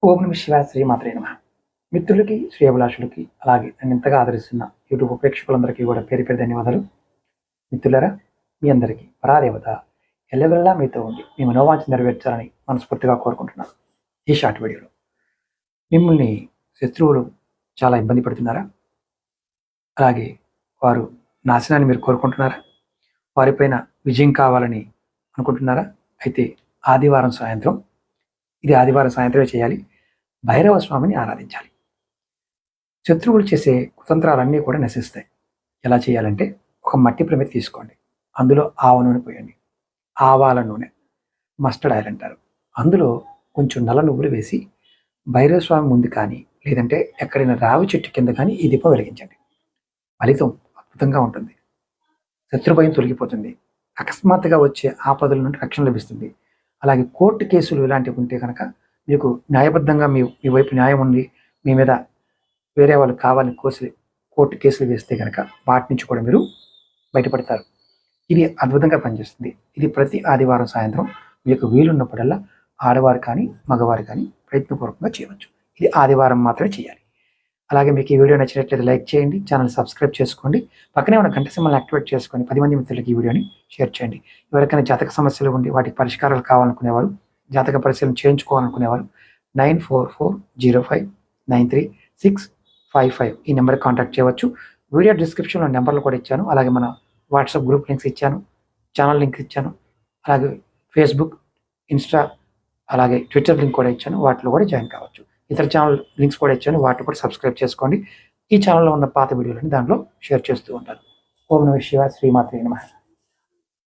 ఓం నమః శివాయ శ్రీమాత్రే నమః. మిత్రులకి, శ్రేయోభిలాషులకి, అలాగే నన్ను ఇంతగా ఆదరిస్తున్న యూట్యూబ్ ప్రేక్షకులందరికీ కూడా పేరు పేరు ధన్యవాదాలు. మిత్రులారా, మీ అందరికీ పరాదేవత ఎల్లవెల్లా మీతో ఉండి మీ మనోవాంఛ నెరవేర్చాలని మనస్ఫూర్తిగా కోరుకుంటున్నాను. ఈ షార్ట్ వీడియోలో మిమ్మల్ని శత్రువులు చాలా ఇబ్బంది పడుతున్నారా? అలాగే వారు నాశనాన్ని మీరు కోరుకుంటున్నారా? వారిపైన విజయం కావాలని అనుకుంటున్నారా? అయితే ఆదివారం సాయంత్రం సాయంత్రమే చేయాలి. భైరవ స్వామిని ఆరాధించాలి. శత్రువులు చేసే కుతంత్రాలన్నీ కూడా నశిస్తాయి. ఎలా చేయాలంటే, ఒక మట్టి ప్రమిద తీసుకోండి. అందులో ఆవ నూనె పోయండి. ఆవాల నూనె, మస్టర్డ్ ఆయిల్ అంటారు. అందులో కొంచెం నల్ల నువ్వులు వేసి భైరవ స్వామి ముందు కానీ, లేదంటే ఎక్కడైనా రావి చెట్టు కింద కానీ ఈ దీపం వెలిగించండి. ఫలితం అద్భుతంగా ఉంటుంది. శత్రుభయం తొలగిపోతుంది. అకస్మాత్తుగా వచ్చే ఆపదల నుండి రక్షణ లభిస్తుంది. అలాగే కోర్టు కేసులు ఇలాంటివి ఉంటే కనుక మీకు న్యాయబద్ధంగా మీ వైపు న్యాయం ఉంది, మీ మీద వేరే వాళ్ళు కావాలని కోర్టు కేసులు వేస్తే కనుక వాటి నుంచి కూడా మీరు బయటపడతారు. ఇది అద్భుతంగా పనిచేస్తుంది. ఇది ప్రతి ఆదివారం సాయంత్రం మీకు వీలున్నప్పుడల్లా ఆడవారు కానీ మగవారు కానీ ప్రయత్నపూర్వకంగా చేయవచ్చు. ఇది ఆదివారం మాత్రమే చేయాలి. అలాగే మీకు ఈ వీడియో నచ్చినట్లయితే లైక్ చేయండి, ఛానల్ సబ్స్క్రైబ్ చేసుకోండి, పక్కనే ఉన్న గంట సింబల్ని యాక్టివేట్ చేసుకొని 10 మంది మిత్రులకి ఈ వీడియోని షేర్ చేయండి. ఎవరికైనా జాతక సమస్యలు ఉండి వాటికి పరిష్కారాలు కావాలనుకునేవారు, జాతక పరిశీలన చేయించుకోవాలనుకునేవారు 9440593655 ఈ నెంబర్కి కాంటాక్ట్ చేయవచ్చు. వీడియో డిస్క్రిప్షన్లో నెంబర్లు కూడా ఇచ్చాను. అలాగే మన వాట్సాప్ గ్రూప్ లింక్స్ ఇచ్చాను, ఛానల్ లింక్ ఇచ్చాను, అలాగే ఫేస్బుక్, ఇన్స్టా, అలాగే ట్విట్టర్ లింక్ కూడా ఇచ్చాను. వాటిలో కూడా జాయిన్ కావచ్చు. ఇతర ఛానల్ లింక్స్ కూడా ఇచ్చాను, వాటిని కూడా సబ్స్క్రైబ్ చేసుకోండి. ఈ ఛానల్లో ఉన్న పాత వీడియోలని దాంట్లో షేర్ చేస్తూ ఉంటాను. ఓం నమః శివాయ శ్రీమాత్రే నమః.